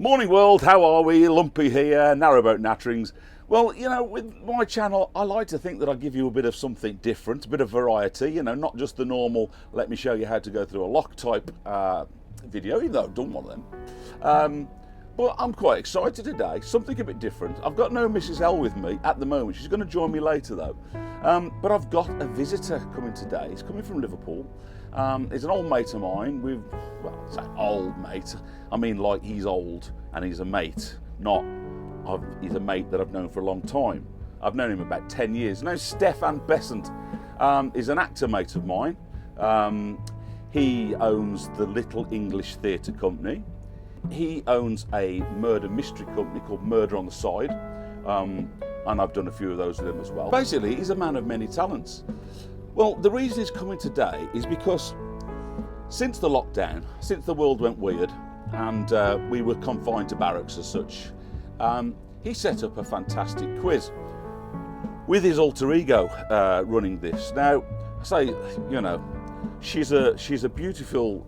Morning world, how are we? Lumpy here, Narrowboat Natterings. Well, you know, with my channel, I like to think that I give you a bit of something different, a bit of variety, you know, not just the normal, let me show you how to go through a lock type video, even though I've done one of them. But I'm quite excited today, something a bit different. I've got no Mrs. L with me at the moment. She's going to join me later though. But I've got a visitor coming today. He's coming from Liverpool. He's an old mate of mine. Well, it's an old mate. I mean, like he's old and he's a mate, not he's a mate that I've known for a long time. I've known him about 10 years. Now, Stephan is an actor mate of mine. He owns the Little English Theatre Company. He owns a murder mystery company called Murder on the Side, and I've done a few of those with him as well. Basically, he's a man of many talents. Well, the reason he's coming today is because since the lockdown, since the world went weird and we were confined to barracks as such, he set up a fantastic quiz with his alter ego running this. Now, I say, you know, she's a beautiful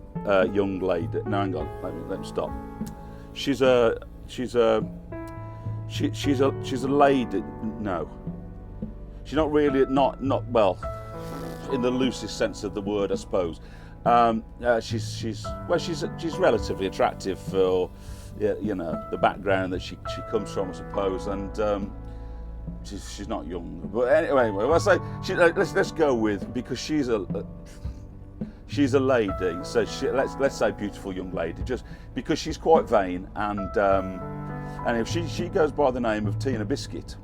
young lady. No, hang on, let me stop. She's a lady. No, she's not really not well, in the loosest sense of the word, I suppose. She's relatively attractive for you know the background that she comes from, I suppose, and she's not young. But anyway, I say let's go with, because she's a lady, so let's say beautiful young lady, just because she's quite vain, and if she goes by the name of Teena Bizkit,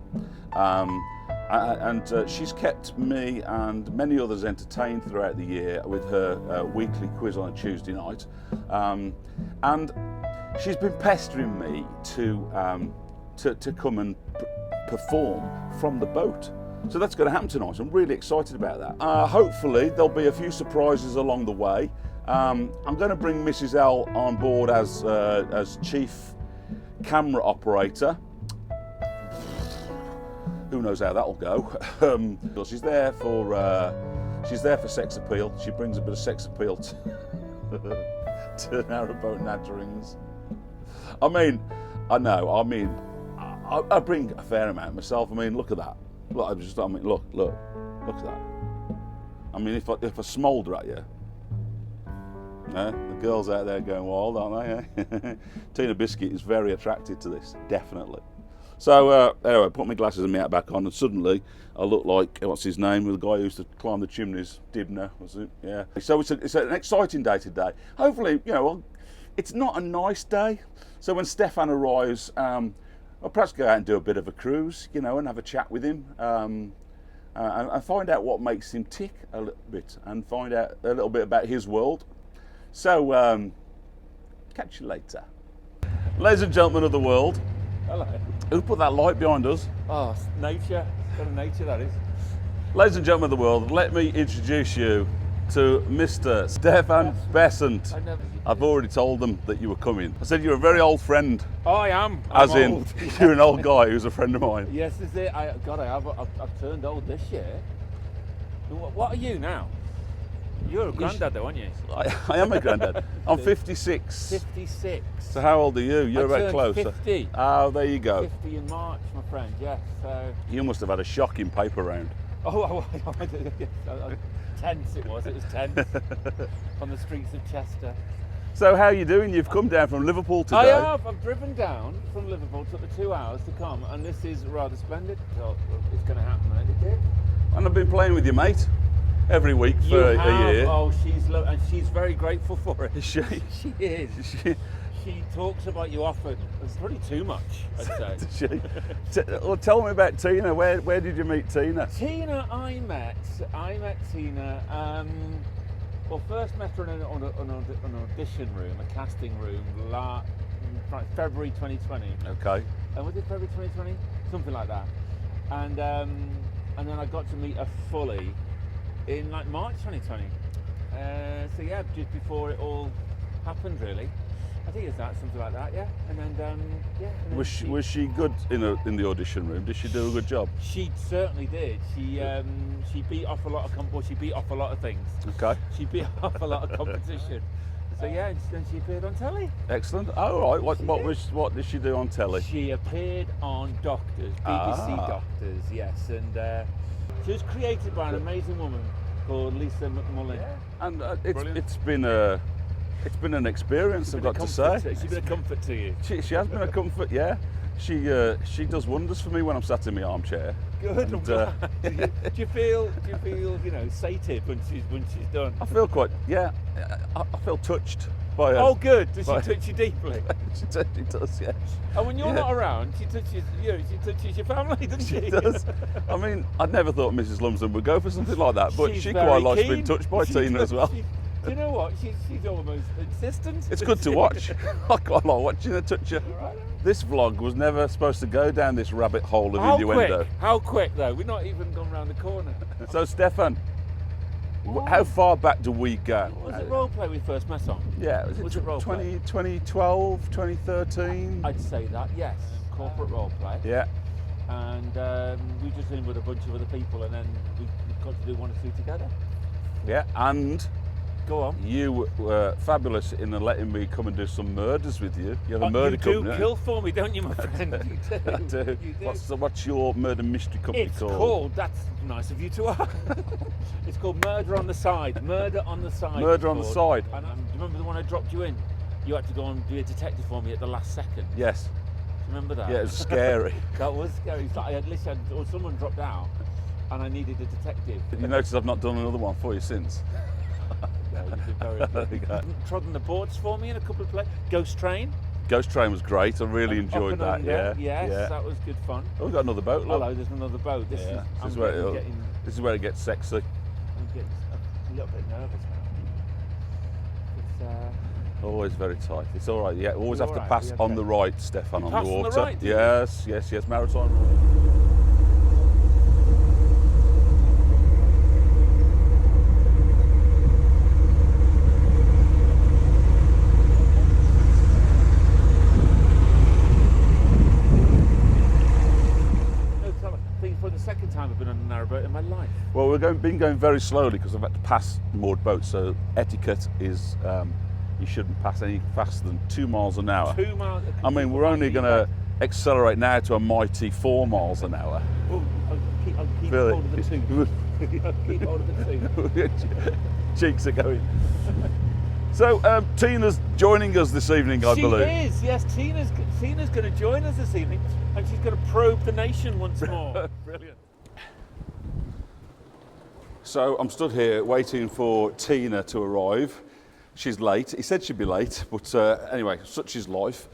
and she's kept me and many others entertained throughout the year with her weekly quiz on a Tuesday night, and she's been pestering me to come and perform from the boat. So that's going to happen tonight. I'm really excited about that. Hopefully there'll be a few surprises along the way. I'm going to bring Mrs. L on board as chief camera operator. Who knows how that'll go? She's there for sex appeal. She brings a bit of sex appeal to Narrowboat Natterings. I mean, I know. I mean, I bring a fair amount myself. I mean, look at that. Look at that. I mean, if I smolder at you, the girls out there going wild, aren't they? Teena Bizkit is very attracted to this, definitely. So anyway, I put my glasses and my hat back on, and suddenly I look like, what's his name, the guy who used to climb the chimneys, Dibner, was it? Yeah. So it's an exciting day today. Hopefully, you know, it's not a nice day. So when Stefan arrives, I'll perhaps go out and do a bit of a cruise, you know, and have a chat with him, and find out what makes him tick a little bit, and find out a little bit about his world. So, catch you later. Ladies and gentlemen of the world. Hello. Who put that light behind us? Oh, nature. Got a nature, that is. Ladies and gentlemen of the world, let me introduce you to Mr. Stefan Besant. I've already told them that you were coming. I said you're a very old friend. Oh, I am. As in, you're an old guy who's a friend of mine. Yes, this is it. I've turned old this year. What are you now? You're a granddad though, aren't you? I am a granddad. I'm 56. 56. So how old are you? You're about closer. 50. Oh, there you go. 50 in March, my friend, yes. So. You must have had a shocking paper round. Oh, tense it was tense. On the streets of Chester. So how are you doing? You've come down from Liverpool today. I have. I've driven down from Liverpool. Took the 2 hours to come, and this is rather splendid. So it's going to happen, and it did. And I've been playing with your mate every week for a year. Oh, and she's very grateful for it. Is she? She is. She talks about you often. It's probably too much, I'd say. Well, tell me about Teena. Where did you meet Teena? Teena, I met Teena. Well, first met her in an audition room, a casting room, February 2020. Okay. Was it February 2020? Something like that. And then I got to meet her fully in like March 2020. So yeah, just before it all happened, really. I think it's that, something like that, yeah. And then, yeah. And then was she good in the audition room? Did she do a good job? She certainly did. She beat off a lot of things. Okay. She beat off a lot of competition. So yeah, and she appeared on telly. Excellent. Oh, right. What did she do on telly? She appeared on Doctors, BBC Doctors, yes, and she was created by an amazing woman called Lisa McMullen. Yeah. And it's been an experience, I've got to say. She's been a comfort to you. She has been a comfort, yeah. She does wonders for me when I'm sat in my armchair. Good. And, do you feel sated when she's done? I feel quite, yeah. I feel touched by her. Oh, good. Does she touch you deeply? She does, yeah. And when you're not around, she touches you. She touches your family, doesn't she? She does. I mean, I'd never thought Mrs. Lumsden would go for something like that, but She's she very quite likes keen. being touched by Teena as well. Do you know what? She's almost insistent. It's good to watch. I quite like watching her touch you. This vlog was never supposed to go down this rabbit hole of innuendo. How quick though? We've not even gone round the corner. So Stefan, how far back do we go? Was it role play we first met on? Yeah, was it 2012, 2013? I'd say that, yes. Corporate role play. Yeah. And we just in with a bunch of other people, and then we got to do one or two together. Yeah, and go on. You were fabulous in letting me come and do some murders with you. You're the murder company. You do kill for me, don't you, my friend? You do. I do. You do. What's your murder mystery company called? That's nice of you to ask. It's called Murder on the Side. Murder on the Side. Murder on the Side. And do you remember the one I dropped you in? You had to go and be a detective for me at the last second. Yes. Do you remember that? Yeah, it was scary. That was scary. It's like or someone dropped out, and I needed a detective. You notice I've not done another one for you since. No, you've been very good. Trodden the boards for me in a couple of places. Ghost Train. Ghost Train was great. I really enjoyed that. Yeah. Yes, that was good fun. Oh, we've got another boat. Look. Hello, there's another boat. This is where it gets sexy. I'm getting a little bit nervous now. It's always very tight. It's all right. Yeah, always have to pass on the right, Stefan, on the water. On the right, yes, maritime. Second time I've been on a narrowboat in my life. Well, we've been going very slowly because I've had to pass moored boats. So etiquette is you shouldn't pass any faster than 2 miles an hour. 2 miles. I mean, we're only going to accelerate now to a mighty 4 miles an hour. Oh, I'll keep hold of the two. I'll keep hold of the two. Cheeks are going. So Teena's joining us this evening, I believe. She is, yes. Teena's going to join us this evening, and she's going to probe the nation once more. Brilliant. So I'm stood here waiting for Teena to arrive. She's late. He said she'd be late, but anyway, such is life.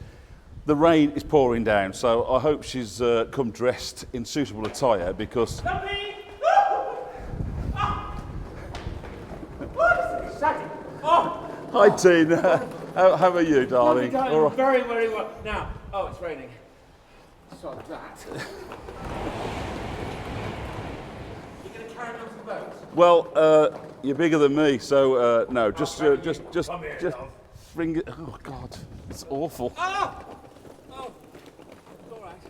The rain is pouring down, so I hope she's come dressed in suitable attire because... Lumpy! What is exciting? Oh! Hi, Teena. How are you, darling? All right. Very, very well. Now, it's raining. So that. You're going to carry me onto the boat? Well, you're bigger than me, so no. Just bring it. Oh God, it's awful. Oh, all right.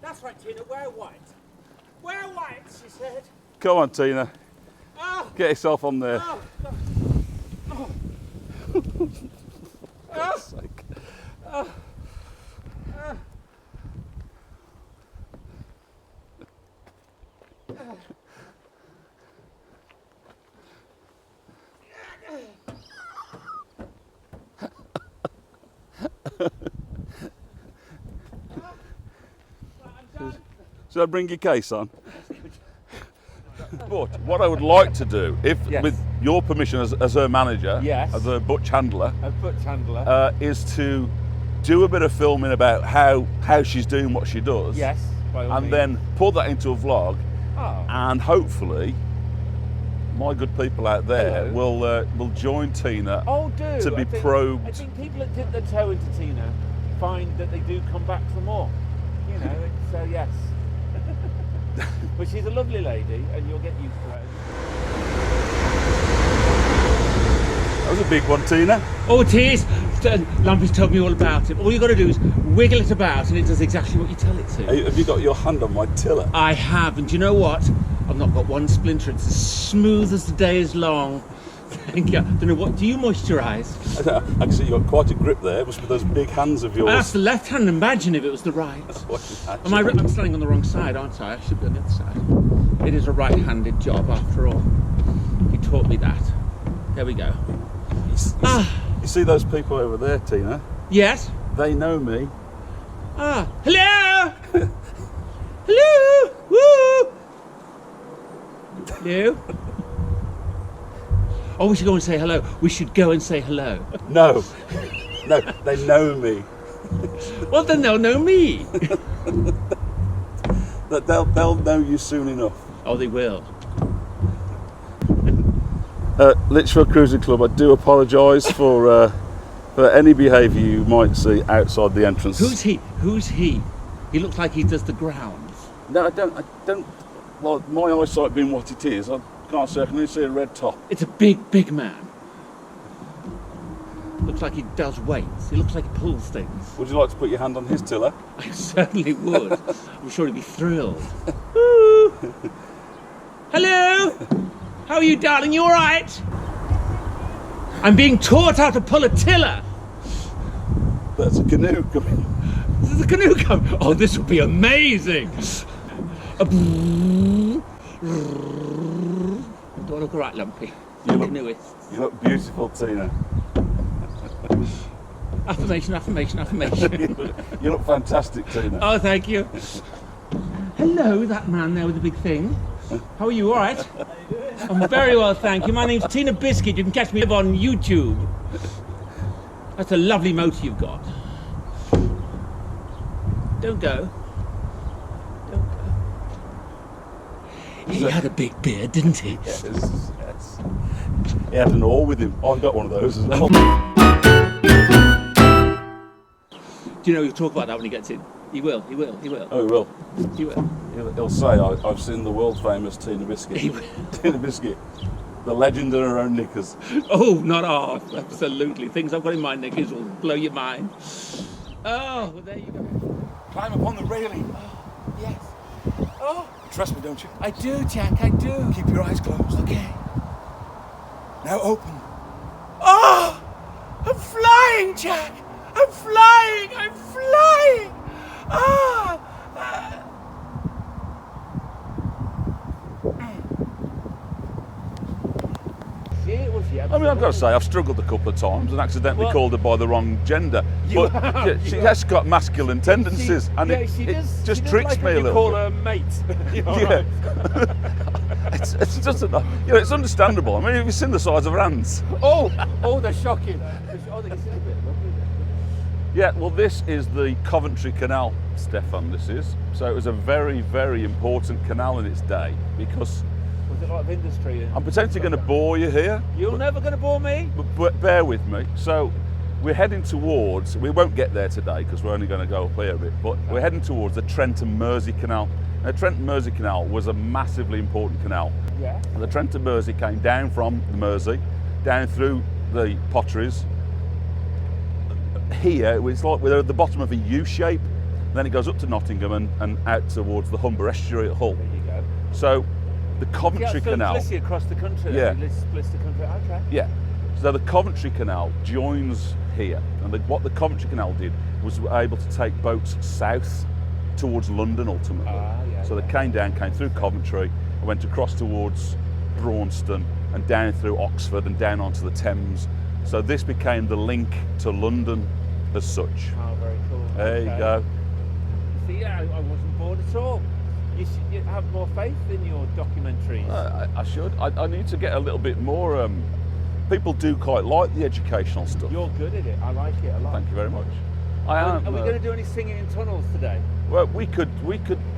That's right, Teena. Wear white. Wear white, she said. Come on, Teena. Oh. Get yourself on there. Oh. Oh. For God's sake. Should I bring your case on? But what I would like to do, with your permission as her manager, as a butch handler, is to do a bit of filming about how she's doing what she does. Yes, by all means. Then put that into a vlog, and hopefully my good people out there will join Teena to be probed. I think people that dip their toe into Teena find that they do come back for more. You know, it's yes. But she's a lovely lady, and you'll get used to it. That was a big one, Teena. Oh, it is. Lumpy's told me all about it. All you've got to do is wiggle it about, and it does exactly what you tell it to. Have you got your hand on my tiller? I have, and do you know what? I've not got one splinter. It's as smooth as the day is long. Thank you. I don't know what. Do you moisturise? I can see you've got quite a grip there. It must be those big hands of yours. That's the left hand. Imagine if it was the right. I'm standing on the wrong side, aren't I? I should be on the other side. It is a right-handed job, after all. He taught me that. There we go. You see those people over there, Tina? Yes. They know me. Hello. Hello. Woo. Hello. Oh, we should go and say hello. We should go and say hello. No, they know me. Well, then they'll know me. They'll know you soon enough. Oh, they will. Litchfield Cruising Club, I do apologise for any behaviour you might see outside the entrance. Who's he? Who's he? He looks like he does the grounds. No, I don't. Well, my eyesight being what it is, I can't say. I can only see a red top. It's a big man. Looks like he does weights. He looks like he pulls things. Would you like to put your hand on his tiller? I certainly would. I'm sure he'd be thrilled. Woo. Hello. How are you, darling? You all right? I'm being taught how to pull a tiller. There's a canoe coming. There's a canoe coming. Oh, this will be amazing. Do I look all right, Lumpy? You look beautiful, Tina. Affirmation. You look fantastic, Tina. Oh, thank you. Hello, that man there with the big thing. How are you? All right? I'm very well, thank you. My name's Teena Bizkit. You can catch me on YouTube. That's a lovely motor you've got. Don't go. He had a big beard, didn't he? Yes. He had an oar with him. Oh, I've got one of those as well. Do you know he'll talk about that when he gets in? He will. Oh, he will. He will. He'll say, I've seen the world famous Teena Bizkit. He will. Teena Bizkit, the legend in her own knickers. Oh, not ours. Absolutely. Things I've got in my knickers will blow your mind. Oh, well, there you go. Climb up on the railing. Oh, yes. Oh. Trust me, don't you? I do, Jack, I do. Keep your eyes closed. Okay. Now open. Oh! I'm flying, Jack! I'm flying! Ah! See, it was I mean, I've got to say, I've struggled a couple of times and accidentally called her by the wrong gender. But she has got masculine tendencies, and it just tricks me a little. You call her mate. Yeah. It's just, it's understandable. I mean, have you seen the size of her hands? Oh, they're shocking. Oh, they can see a bit. Yeah, well, this is the Coventry Canal, Stefan, this is. So it was a very, very important canal in its day because... Was it a lot of industry? I'm potentially going to bore you here. You're never going to bore me? But bear with me. So we're heading towards, we won't get there today because we're only going to go up here a bit, but we're heading towards the Trent and Mersey Canal. Now, Trent and Mersey Canal was a massively important canal. Yeah. The Trent and Mersey came down from the Mersey, down through the potteries. Here, it's like we're at the bottom of a U shape, then it goes up to Nottingham and out towards the Humber estuary at Hull. There you go. So the Coventry Canal. Across the country. Yeah. Splits the country. Okay. Yeah. So the Coventry Canal joins here, and what the Coventry Canal did was able to take boats south towards London ultimately. So they came through Coventry and went across towards Braunston and down through Oxford and down onto the Thames. So this became the link to London as such. Oh, very cool. There you go. See, I wasn't bored at all. You should have more faith in your documentaries. I should. I need to get a little bit more. People do quite like the educational stuff. You're good at it. I like it a lot. Thank you very much. I am. Are we going to do any singing in tunnels today? Well, we could.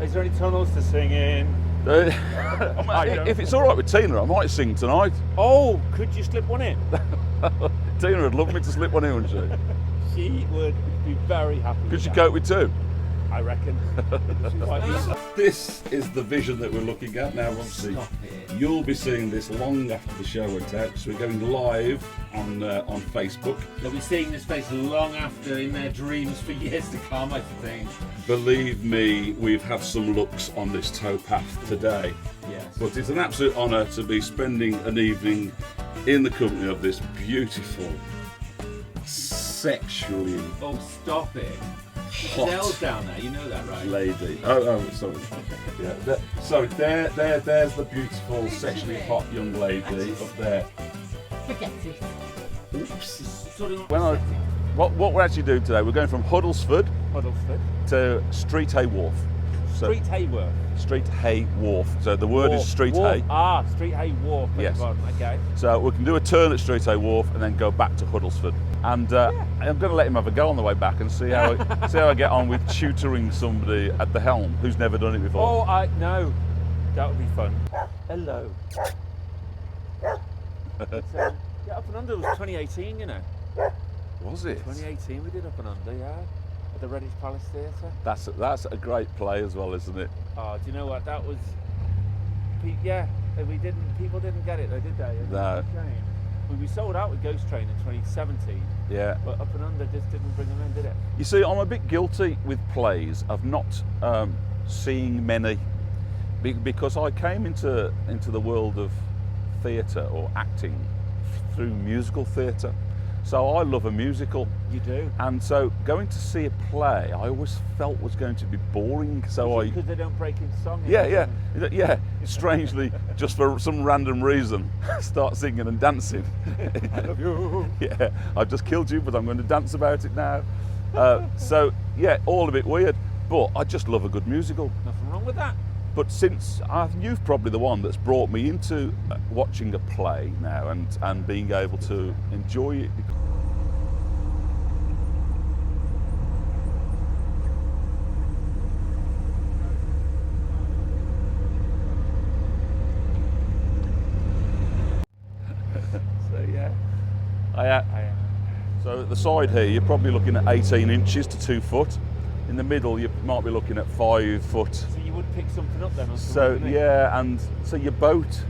Is there any tunnels to sing in? If it's all right with Tina, I might sing tonight. Oh, could you slip one in? Tina would love me to slip one in, wouldn't she? She would be very happy. Could she cope with two? I reckon. This is the vision that we're looking at now. Obviously, you'll be seeing this long after the show went out. So we're going live on Facebook. They'll be seeing this face long after in their dreams for years to come, I think. Believe me, we've had some looks on this towpath today. Yes. But it's an absolute honour to be spending an evening in the company of this beautiful, sexually Oh, stop it. hot Adele's down there, you know that, right? lady. Oh, sorry. Yeah, sorry, there's the beautiful, sexually hot young lady up there. Forget it. Oops. Sort of What we're actually doing today, we're going from Huddlesford Huddlesford. to Street Hay Wharf. So, Street Hayworth. Street Hay Wharf. So the word is Street Hay. Ah, Street Hay Wharf. beg Yes. your pardon, okay. So we can do a turn at Street Hay Wharf and then go back to Huddlesford. And I'm going to let him have a go on the way back and see how I get on with tutoring somebody at the helm who's never done it before. Oh, no. That would be fun. Hello. Yeah, Up and Under was 2018, you know. Was it? 2018 we did Up and Under, yeah. At the Redditch Palace Theatre. That's a great play as well, isn't it? Oh, do you know what? That was... People didn't get it though, did they? No. It's a shame. We sold out with Ghost Train in 2017, Yeah. but Up and Under just didn't bring them in, did it? You see, I'm a bit guilty with plays of not seeing many, because I came into the world of theatre or acting through musical theatre. So I love a musical. You do? And so going to see a play, I always felt was going to be boring. So Because they don't break into song. yeah. Strangely, just for some random reason, start singing and dancing. I love you. Yeah, I've just killed you, but I'm going to dance about it now. So yeah, all a bit weird, but I just love a good musical. Nothing wrong with that. But since you've probably the one that's brought me into watching a play now and being able to enjoy it. So yeah, so at the side here, you're probably looking at 18 inches to 2 foot. In the middle, you might be looking at 5 foot. So you would pick something up then? Or So something, wouldn't you? yeah, and so your boat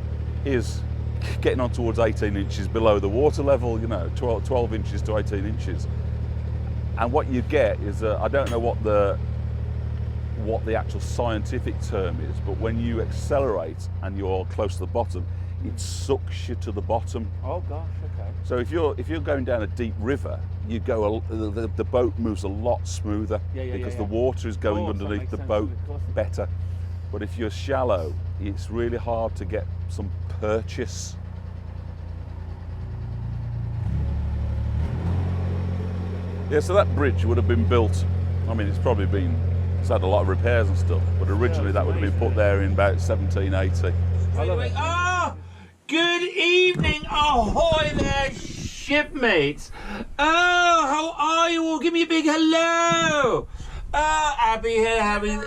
is getting on towards 18 inches below the water level, 12 inches to 18 inches. And what you get is, I don't know what the actual scientific term is, but when you accelerate and you're close to the bottom, it sucks you to the bottom. Oh gosh, okay. So if you're going down a deep river, the boat moves a lot smoother because the water is going Of course, that underneath makes the sense, boat of course it better. But if you're shallow, it's really hard to get some purchase. Yeah, so that bridge would have been built, I mean, it's had a lot of repairs and stuff, but originally that would have been put there in about 1780. Ah, good evening, ahoy there, shipmates. Oh, how are you all? Give me a big hello. Abby here having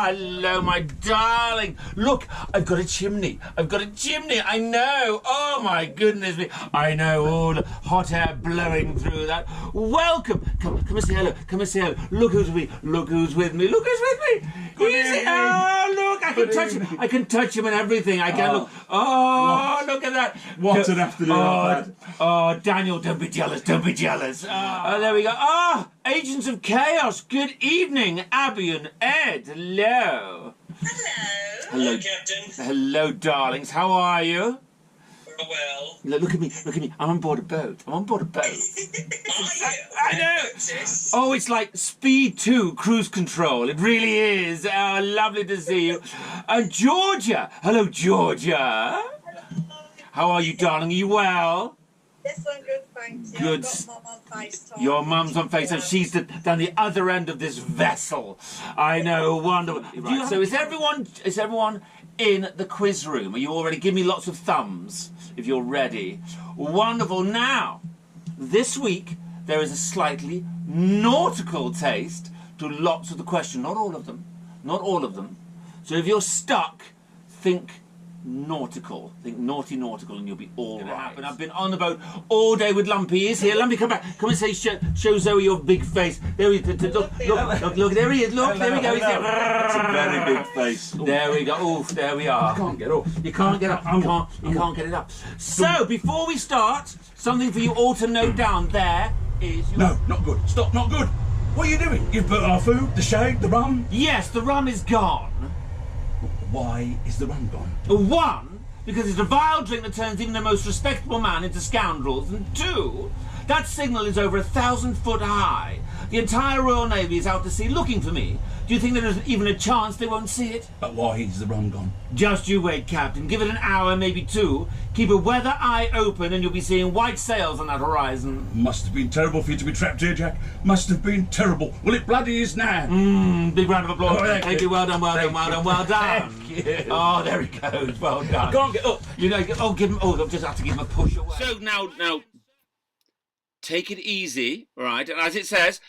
hello, my darling. Look, I've got a chimney. I know. Oh my goodness me. I know all the hot air blowing through that. Welcome. Come and say hello. Look who's with me. Easy. Oh, look, I can touch him and everything. I can look. Oh, look at that. What an afternoon. Oh, Daniel, don't be jealous. Oh, there we go. Oh, Agents of Chaos. Good evening, Abby and Ed. Hello. Hello, Captain. Hello, darlings. How are you? Well. Look at me. I'm on board a boat. Are you? I know. Oh, it's like Speed 2 cruise control. It really is. Oh, lovely to see you. Georgia. Hello, Georgia. How are you, darling? Are you well? Yes, I'm good, thank you. Good. I've got Mum on FaceTime. Your mum's on FaceTime. She's down the other end of this vessel. I know, wonderful. Right, so is everyone in the quiz room? Are you all ready? Give me lots of thumbs if you're ready. Wonderful. Now, this week there is a slightly nautical taste to lots of the questions. Not all of them. So if you're stuck, think nautical. Think naughty nautical and you'll be all right. And I've been on the boat all day with Lumpy. He's here. Lumpy, come back. Come and say, show Zoe your big face. There he is. Look, there he is. Look, there we go. He's there. That's a very big face. There we go. Oof, there we are. I can't get up. You can't get up. You can't get it up. So, before we start, something for you all to note down. There is your... No, not good. Stop, not good. What are you doing? You've put our food, the shade, the rum. Yes, the rum is gone. Why is the rum gone? One, because it's a vile drink that turns even the most respectable man into scoundrels. And 2, that signal is over 1,000 foot high. The entire Royal Navy is out to sea looking for me. Do you think there is even a chance they won't see it? But why is the rum gone? Just you wait, Captain. Give it an hour, maybe 2. Keep a weather eye open and you'll be seeing white sails on that horizon. Must have been terrible for you to be trapped here, Jack. Must have been terrible. Well, it bloody is now. Big round of applause. Oh, Thank you. Well done, well done, well done, well done. Thank you. Oh, there he goes. Well done. I can't get up. You know, give him. Oh, I'll just have to give him a push away. So now, take it easy, right? And as it says,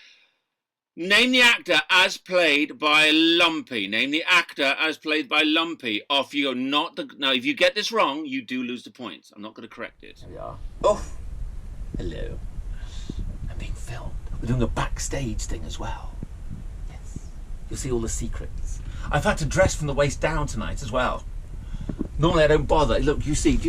name the actor as played by Lumpy. Name the actor as played by Lumpy. Off you go. Now, if you get this wrong, you do lose the points. I'm not going to correct it. There we are. Oh, hello. I'm being filmed. We're doing a backstage thing as well. Yes. You'll see all the secrets. I've had to dress from the waist down tonight as well. Normally I don't bother. Look, do you see?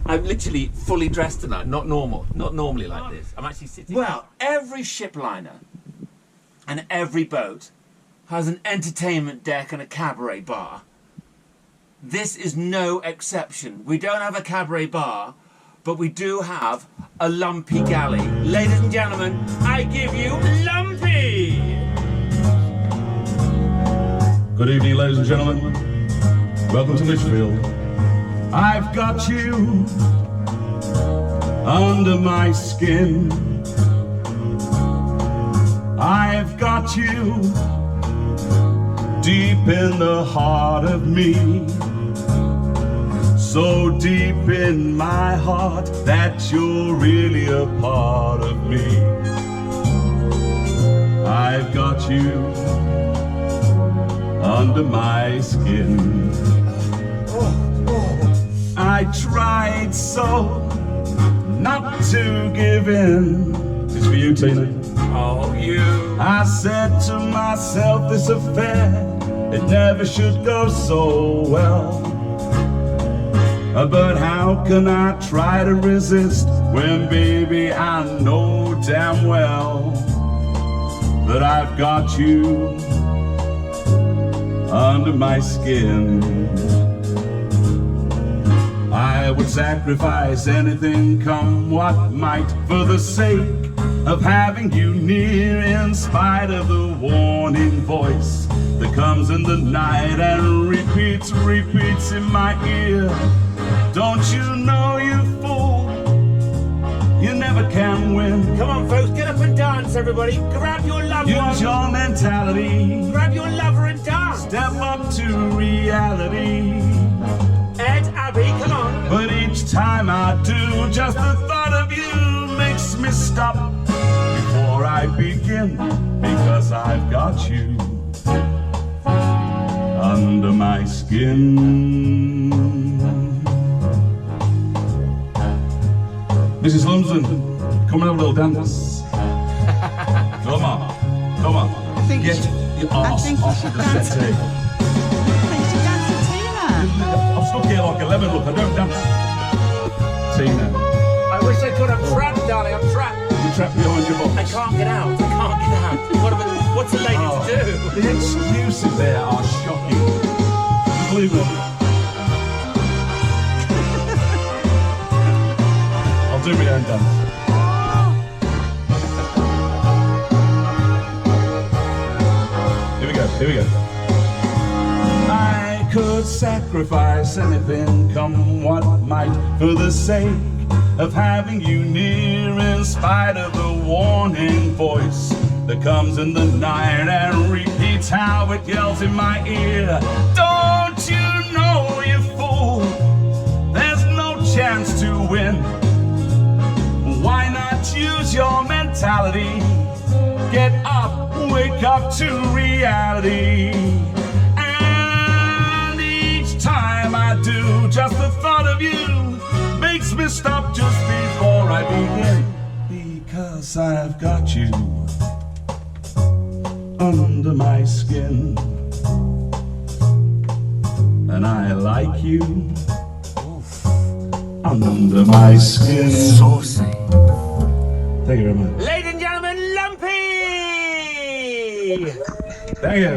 I'm literally fully dressed tonight, not normally like this. I'm actually sitting. Well, every ship liner and every boat has an entertainment deck and a cabaret bar. This is no exception. We don't have a cabaret bar, but we do have a Lumpy galley. Ladies and gentlemen, I give you Lumpy! Good evening, ladies and gentlemen. Welcome to Litchfield. I've got you under my skin. I've got you deep in the heart of me. So deep in my heart that you're really a part of me. I've got you under my skin. I tried so not to give in. This is for you, Teena. Oh, you. I said to myself, this affair, it never should go so well. But how can I try to resist when, baby, I know damn well that I've got you under my skin. I would sacrifice anything, come what might, for the sake of having you near, in spite of the warning voice that comes in the night and repeats in my ear. Don't you know, you fool, you never can win. Come on, folks, get up and dance, everybody. Grab your loved one. Use your mentality. Grab your lover and dance. Step up to reality. Ed, Abby, come on. But each time I do, just the thought of you makes me stop before I begin, because I've got you under my skin. Mrs. Lumsden, come and have a little dance. Come on. Get your arse off the settee. I'm stuck here like a lemon, look, I don't dance. Teena. I wish I could. I'm trapped, darling. I'm trapped. You're trapped behind your box. I can't get out. What's a lady to do? The excuses there are shocking. Believe me. I'll do my own dance. Here we go. I could sacrifice anything, come what might, for the sake of having you near, in spite of the warning voice that comes in the night and repeats how it yells in my ear. Don't you know, you fool, there's no chance to win. Why not use your mentality? Get up, wake up to reality. And each time I do, just the thought of you makes me stop just before I begin. Because I've got you under my skin, and I like you under my skin. Saucy. Thank you very much. Ladies and gentlemen, Lumpy! Thank you.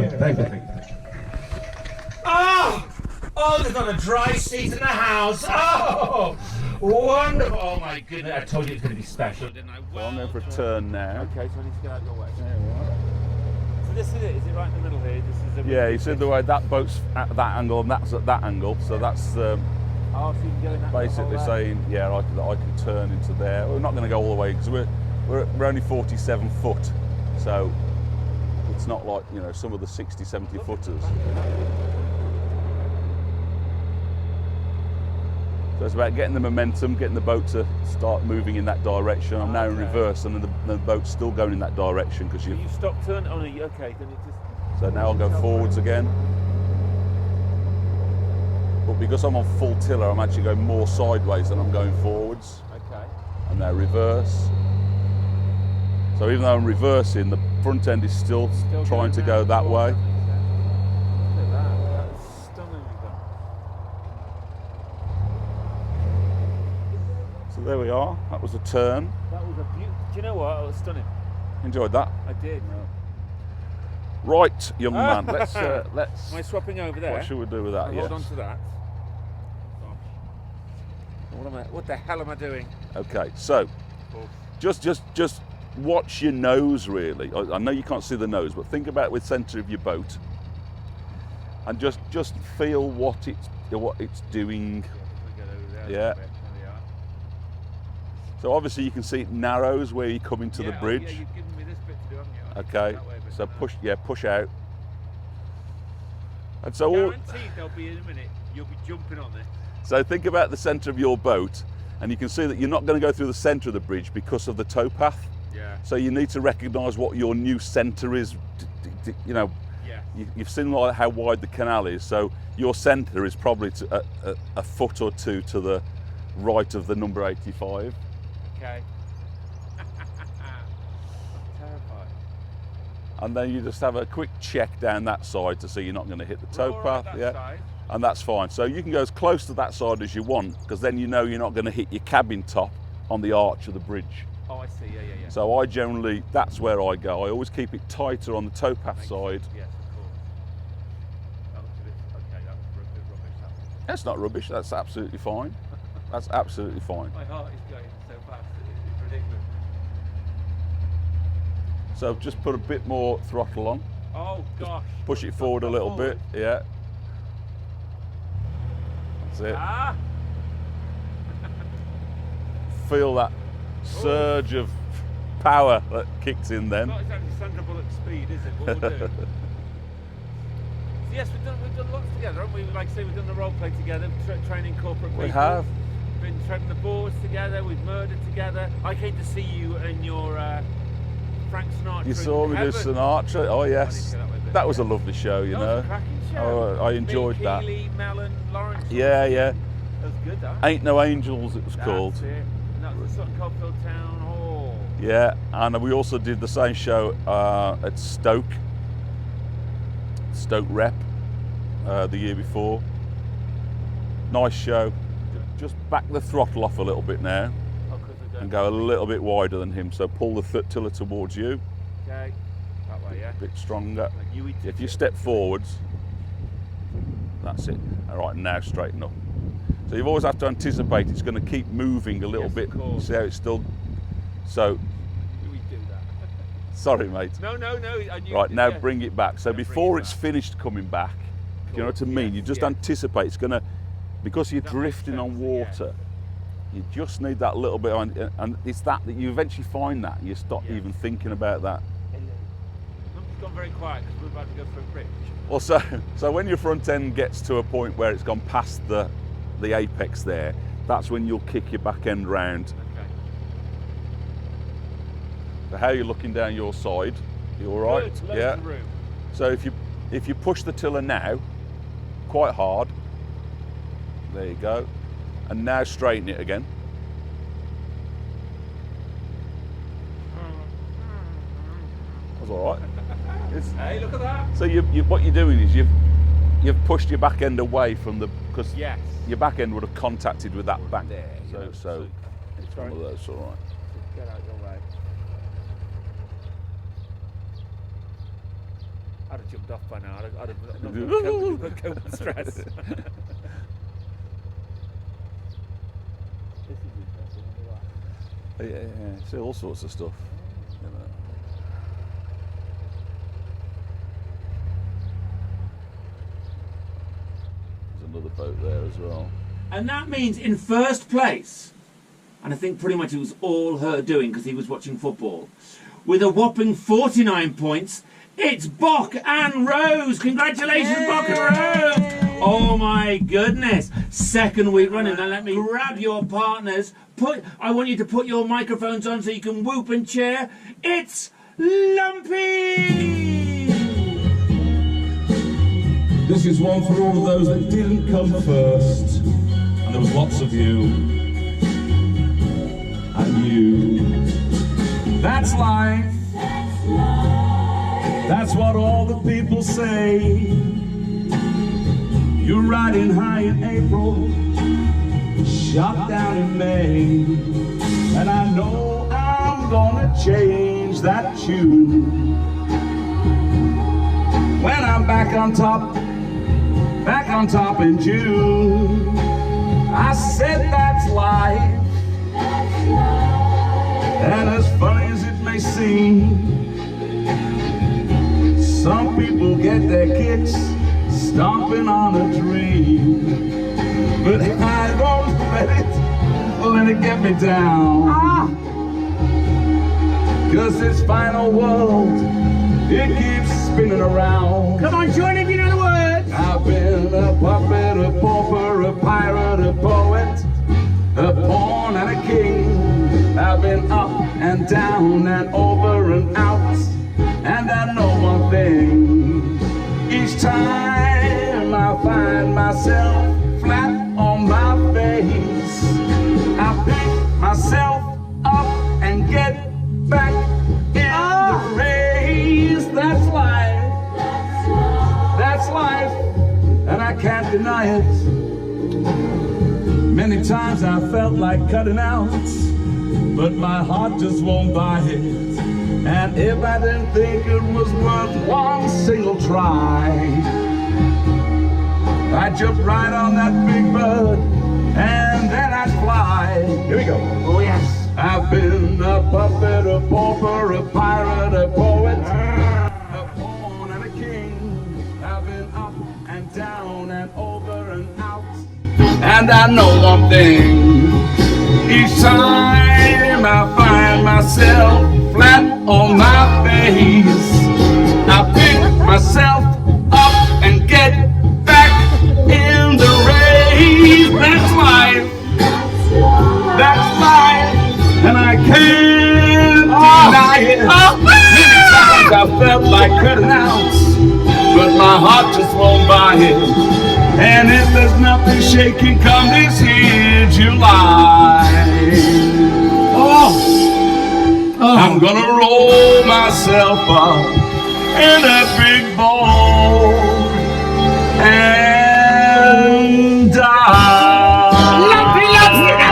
Oh, there's not a dry seat in the house. Oh, wonderful. Oh my goodness, I told you it's going to be special, didn't I? So I'm going for a turn now. Okay, so I need to get out of your way. Yeah, right. So this is it. Is it right in the middle here? This is a Yeah, you see the way that boat's at that angle and that's at that angle. So that's Oh, so you can go in that basically hole there. saying, yeah, I can turn into there. We're not going to go all the way because we're only 47 foot. So it's not like, you know, some of the 60, 70 footers. So it's about getting the momentum, getting the boat to start moving in that direction. I'm now in reverse and the boat's still going in that direction because You stop turn. Oh no, okay. Then it just. So now I'll go forwards again. But because I'm on full tiller, I'm actually going more sideways than I'm going forwards. Okay. And now reverse. So even though I'm reversing, the front end is still trying to go that way. Look at that. That's stunningly done. So there we are. That was a turn. That was a beautiful. Do you know what? It was stunning. Enjoyed that. I did. Right, young man. Let's. Am I swapping over there? What should we do with that? I'll Yes. hold on to that. Gosh. What the hell am I doing? Okay. So, just watch your nose. Really. I know you can't see the nose, but think about with centre of your boat, and just feel what it's doing. Yeah. So obviously you can see it narrows where you come into the bridge. Yeah, you've given me this bit to do, haven't you? Okay. That way a bit So now. push out. And so all, Guaranteed there'll be in a minute. You'll be jumping on this. so think about the centre of your boat, and you can see that you're not going to go through the centre of the bridge because of the towpath. Yeah. So you need to recognise what your new centre is. You know, Yeah. you've seen like how wide the canal is, so your centre is probably a foot or two to the right of the number 85. Okay. I'm terrified. And then you just have a quick check down that side to see you're not going to hit the We're all right towpath. that Yeah. side. And that's fine. So you can go as close to that side as you want, because then you know you're not going to hit your cabin top on the arch of the bridge. Oh, I see. Yeah. So I generally, that's where I go. I always keep it tighter on the towpath Makes side. sense. Yes, of course. That was a bit, okay, that was a bit rubbish. That. That's not rubbish, that's absolutely fine. That's absolutely fine. My heart is going so fast. It's ridiculous. So just put a bit more throttle on. Oh gosh. Push it forward a little bit. Yeah. That's it. Ah. Feel that surge of power that kicks in then. Not exactly Sandra Bullock speed, is it? What we'll do. So yes, we've done lots together, haven't we? Like I say, we've done the role play together, training corporate people. We have. Been treading the boards together. We've murdered together. I came to see you and your Frank Sinatra. You saw me do Sinatra. Oh yes, that was a lovely show. You That know. was a cracking show. Oh, I enjoyed Me, that. Keeley, Mellon, Lawrence. Yeah. That was good. That. Ain't No Angels, it was That's called. it. And that was the Sutton Coldfield Town Hall. Yeah, and we also did the same show at Stoke Rep the year before. Nice show. Just back the throttle off a little bit now Oh, 'cause we don't- and go a little bit wider than him. So pull the tiller towards you, Okay. That way, yeah. a bit stronger. Like you eat If you step forwards, that's it. All right, now straighten up. So you always have to anticipate it's going to keep moving a little Yes, of bit. course. See how it's still. So, we do that. sorry, mate. No. I knew Right, you- now yeah. bring it back. So Now bring before it it's back. finished coming back, do you know what I mean? Yes, You just yeah. anticipate it's going to, because you're That makes drifting on sense, yeah. water, you just need that little bit, and it's that you eventually find that, you stop Yeah. even thinking about that. It's gone very quiet because we're about to go for a bridge. Well, so when your front end gets to a point where it's gone past the apex there, that's when you'll kick your back end round. Okay. So how you're looking down your side, you all right? Good, loads Yeah. of room. So if you push the tiller now, quite hard, there you go, and now straighten it again. That's all right. Hey, look at that. So what you're doing is you've pushed your back end away from the, because Yes. your back end would have contacted with that back. There, you know, So it's one of those, all right. Get out your way. I'd have jumped off by now. I'd have not cope with stress. This is interesting. Yeah, see all sorts of stuff. You know. There's another boat there as well. And that means in first place, and I think pretty much it was all her doing because he was watching football, with a whopping 49 points, it's Bock and Rose. Congratulations, Bock and Rose. Oh my goodness. Second week running. Now let me grab your partners. I want you to put your microphones on so you can whoop and cheer. It's Lumpy. This is one for all of those that didn't come first. And there was lots of you. And you. That's life. That's what all the people say. You're riding high in April, shot down in May. And I know I'm gonna change that tune when I'm back on top in June. I said that's life. And as funny as it may seem, some people get their kicks stomping on a dream. But I don't let it get me down. Cause this final world, it keeps spinning around. Come on, join if you know the words. I've been a puppet, a pauper, a pirate, a poet, a pawn and a king. I've been up and down and over and out. And I know one thing, each time I find myself flat on my face, I pick myself up and get back in the race. That's life, that's life, and I can't deny it. Many times I felt like cutting out, but my heart just won't buy it. And if I didn't think it was worth one single try, I'd jump right on that big bird and then I'd fly. Here we go. Oh yes. I've been a puppet, a pauper, a pirate, a poet, a pawn and a king. I've been up and down and over and out. And I know one thing, each time I find myself flat on my face, I pick myself up and get back in the race. That's life, that's life, and I can't deny it. Many times I felt like cutting out, but my heart just won't buy it. And if there's nothing shaking come this here July, I'm gonna roll myself up in a big ball and die. Lumpy, everybody!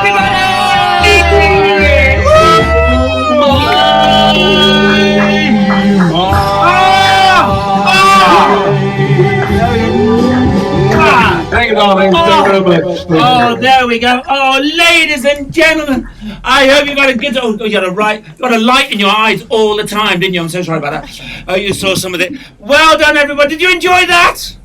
Thank you, darling. Thank you very much. Oh, there we go. Oh, ladies and gentlemen, I hope you got a good. Oh, you got a light in your eyes all the time, didn't you? I'm so sorry about that. Oh, you saw some of it. Well done, everybody. Did you enjoy that?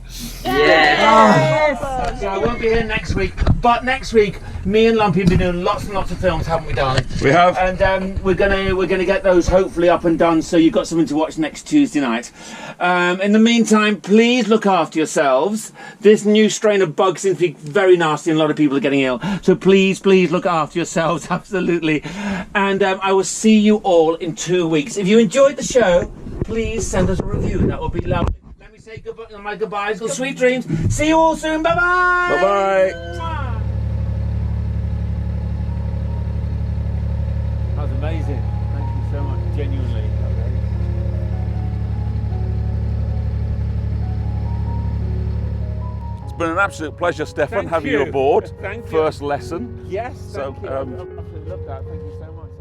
Yes. So I won't be here next week, but next week me and Lumpy have been doing lots and lots of films, haven't we, darling? We have. And we're gonna get those hopefully up and done, so you've got something to watch next Tuesday night. In the meantime, please look after yourselves. This new strain of bug seems to be very nasty, and a lot of people are getting ill. So please look after yourselves, absolutely. And I will see you all in 2 weeks. If you enjoyed the show, please send us a review. That would be lovely. Say goodbye, my goodbyes. Sweet dreams. See you all soon. Bye bye. Bye bye. That was amazing. Thank you so much. Genuinely. It's been an absolute pleasure, Stefan, Thank having you you. aboard. Thank you. First lesson. Yes. So, Thank you. I absolutely love that. Thank you so much.